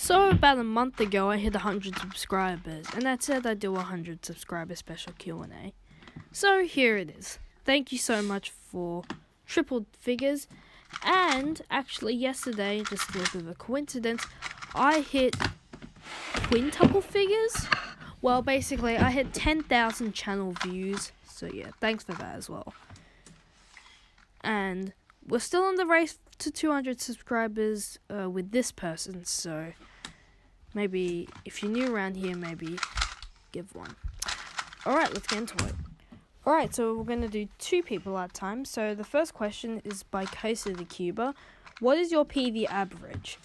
So about a month ago I hit 100 subscribers, and that said I'd do a 100 subscriber special Q&A. So here it is. Thank you so much for triple figures, and actually yesterday, just a little bit of a coincidence, I hit quintuple figures. Well, basically I hit 10,000 channel views, so yeah, thanks for that as well. And we're still in the race to 200 subscribers with this person, so maybe if you're new around here, maybe give one. Alright, let's get into it. Alright, so we're going to do two people at a time. So the first question is by Kaiser the Cuber. What is your PV average?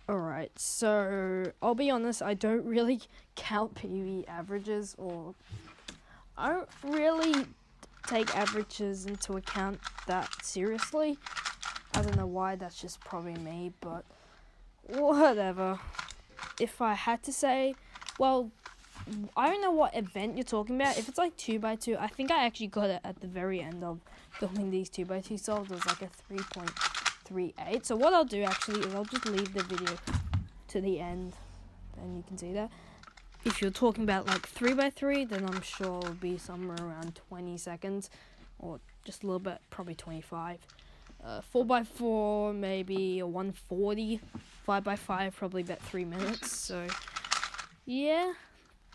Alright, so I'll be honest, I don't really count PV averages, or I don't really take averages into account that seriously. I don't know why, that's just probably me, but whatever. If I had to say, well, I don't know what event you're talking about. If it's like 2x2, I think I actually got it at the very end of filming these 2x2 solves. It was like a 3.38. So what I'll do actually is I'll just leave the video to the end, and you can see that. If you're talking about like 3x3, then I'm sure it'll be somewhere around 20 seconds, or just a little bit, probably 25. 4x4, maybe a 140. 5x5, probably about 3 minutes. So, yeah,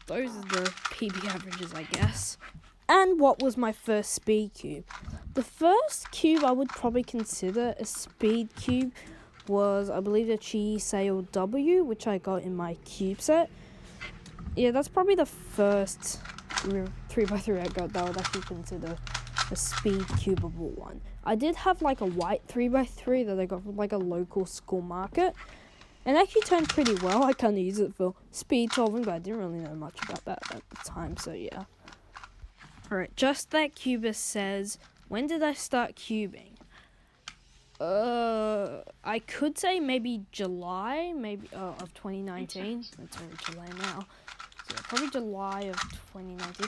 those are the PB averages, I guess. And what was my first speed cube? The first cube I would probably consider a speed cube was, I believe, the Chi Sail W, which I got in my cube set. Yeah, that's probably the first 3x3 I got that I would actually consider a speed cubable one. I did have like a white 3x3 that I got from like a local school market, and actually turned pretty well. I kind of use it for speed solving, but I didn't really know much about that at the time, so yeah. Alright, Just That Cuber says, when did I start cubing? I could say maybe July, of 2019. It's already July now. So yeah, probably July of 2019.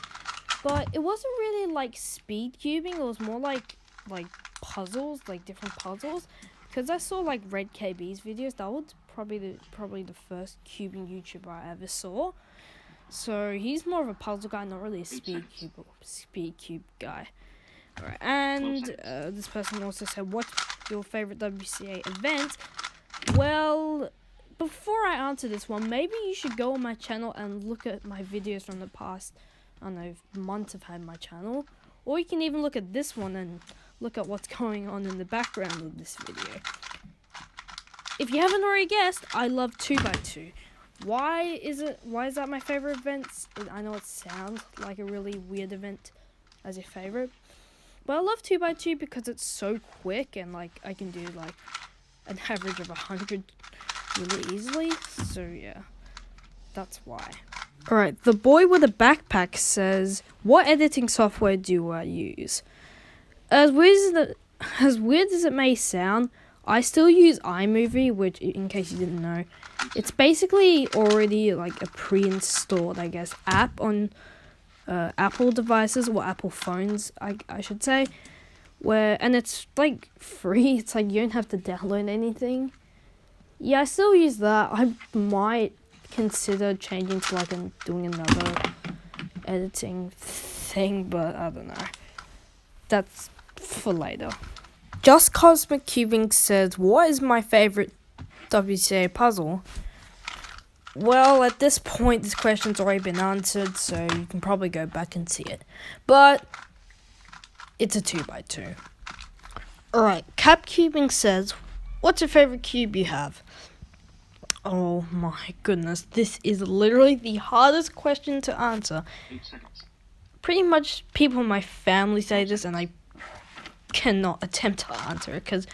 But it wasn't really like speed cubing. It was more like puzzles, like different puzzles. Because I saw like Red KB's videos. That was probably the first cubing YouTuber I ever saw. So he's more of a puzzle guy, not really a speed cube guy. Alright, and this person also said, what's your favorite WCA event? Well, before I answer this one, maybe you should go on my channel and look at my videos from the past, I don't know, months I've had my channel. Or you can even look at this one and look at what's going on in the background of this video. If you haven't already guessed, I love 2x2. Why is that my favorite event? I know it sounds like a really weird event as your favorite, but I love 2x2 because it's so quick, and like I can do like an average of 100 really easily. So yeah, that's why. Alright, the boy with a backpack says, what editing software do I use? As weird as it may sound, I still use iMovie, which, in case you didn't know, it's basically already like a pre-installed, I guess, app on Apple devices, or Apple phones, I should say, and it's like free. It's like you don't have to download anything. Yeah, I still use that. I might consider changing to like doing another editing thing, but I don't know. That's for later. Just Cosmic Cubing says, what is my favorite WCA puzzle? Well, at this point, this question's already been answered, so you can probably go back and see it. But it's a 2x2. Alright, Cap Cubing says, what's your favorite cube you have? Oh my goodness, this is literally the hardest question to answer. Pretty much people in my family say this, and I cannot attempt to answer it because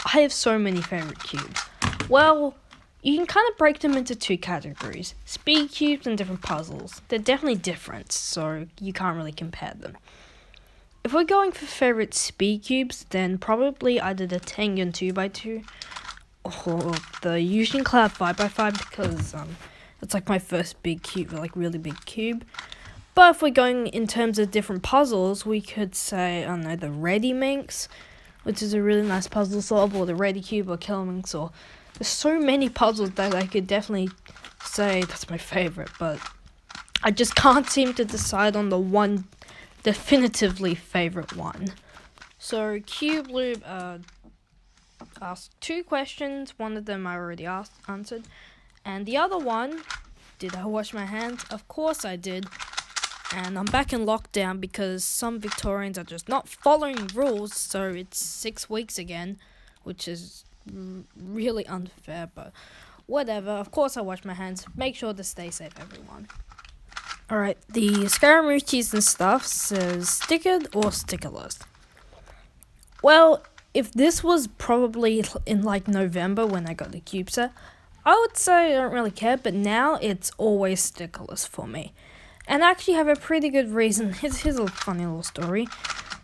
I have so many favorite cubes. Well, you can kind of break them into two categories: speed cubes and different puzzles. They're definitely different, so you can't really compare them. If we're going for favorite speed cubes, then probably either the Tengen 2x2 or the Yushin Cloud 5x5, because it's like my first big cube, like really big cube. But if we're going in terms of different puzzles, we could say, I don't know, the Ready Minx, which is a really nice puzzle solve, or the Ready Cube, or Killer Minx, or There's so many puzzles that I could definitely say that's my favorite, but I just can't seem to decide on the one definitively favorite one. So Cube Loop asked 2 questions. One of them I already answered, and the other one, did I wash my hands? Of course I did. And I'm back in lockdown because some Victorians are just not following rules, so it's 6 weeks again, which is really unfair, but whatever. Of course I wash my hands. Make sure to stay safe, everyone. Alright, the Scaramucci's and stuff says stickered or stickerless. Well, if this was probably in like November when I got the cube set, I would say I don't really care, but now it's always stickerless for me. And I actually have a pretty good reason. Here's a funny little story.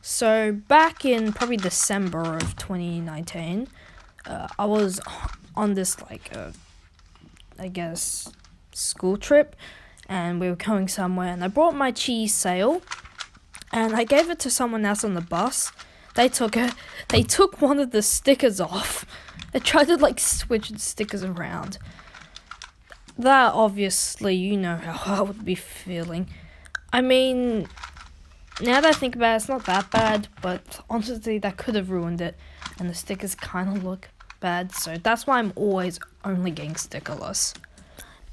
So back in probably December of 2019, I was on this I guess school trip, and we were going somewhere, and I brought my cheese sail, and I gave it to someone else on the bus. They took it. They took one of the stickers off. They tried to switch the stickers around. That obviously, you know how I would be feeling. I mean, now that I think about it, it's not that bad, but honestly, that could have ruined it, and the stickers kind of look bad, so that's why I'm always only getting stickerless.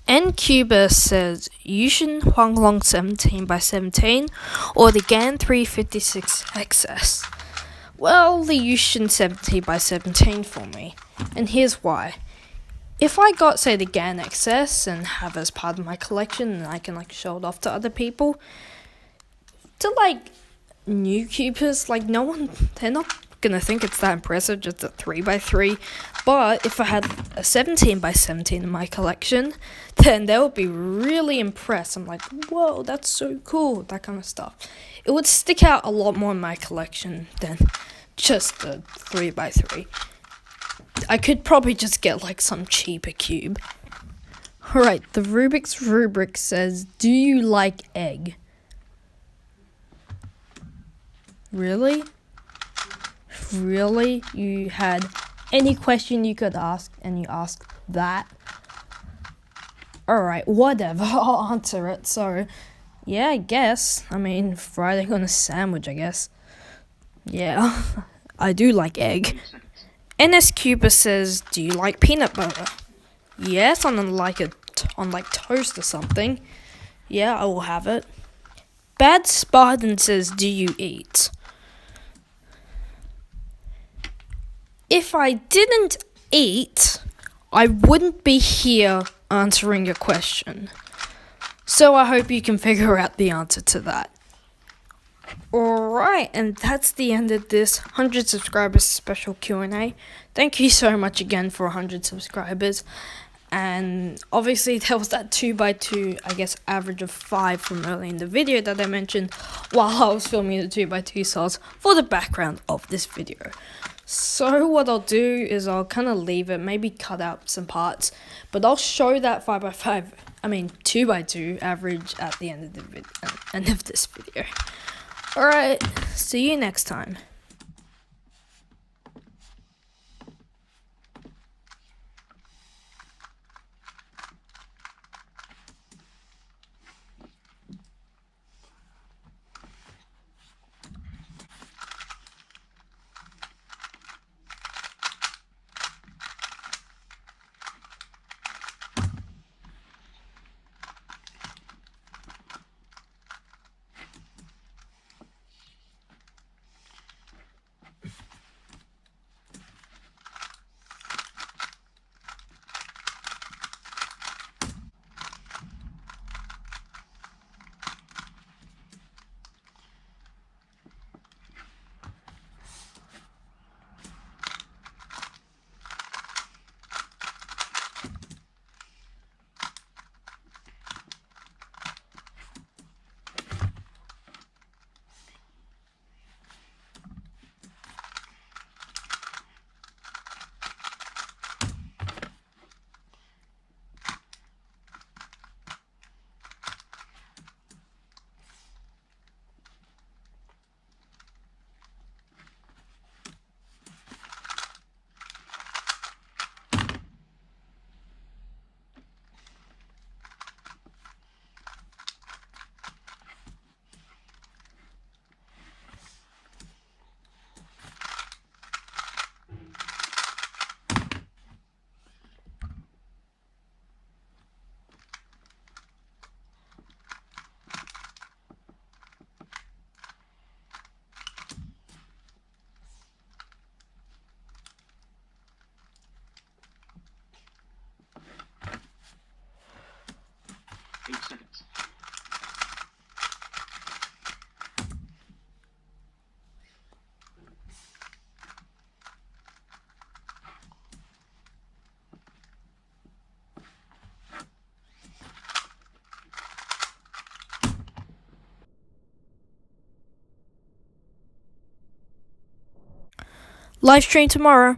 NCuba says Yushin Huanglong 17x17 or the GAN 356 XS. Well, the Yushin 17x17 for me, and here's why. If I got, say, the GAN XS and have as part of my collection, and I can show it off to other people, to new cubers, no one, they're not gonna think it's that impressive, just a 3x3. But if I had a 17x17 in my collection, then they would be really impressed. I'm like, whoa, that's so cool, that kind of stuff. It would stick out a lot more in my collection than just a 3x3. I could probably just get some cheaper cube. Alright, the Rubik's Rubric says, do you like egg? Really? Really? You had any question you could ask and you asked that? Alright, whatever, I'll answer it. So, yeah, I guess. I mean, Friday on a sandwich, I guess. Yeah, I do like egg. NS Cuba says, do you like peanut butter? Yes, on toast or something. Yeah, I will have it. Bad Spartan says, do you eat? If I didn't eat, I wouldn't be here answering your question. So I hope you can figure out the answer to that. Alright, and that's the end of this 100 subscribers special Q&A. Thank you so much again for 100 subscribers. And obviously there was that 2x2, I guess, average of 5 from early in the video that I mentioned while I was filming the 2x2 cells for the background of this video. So what I'll do is I'll kind of leave it, maybe cut out some parts, but I'll show that 2x2 average at the end of this video. Alright, see you next time. live stream tomorrow.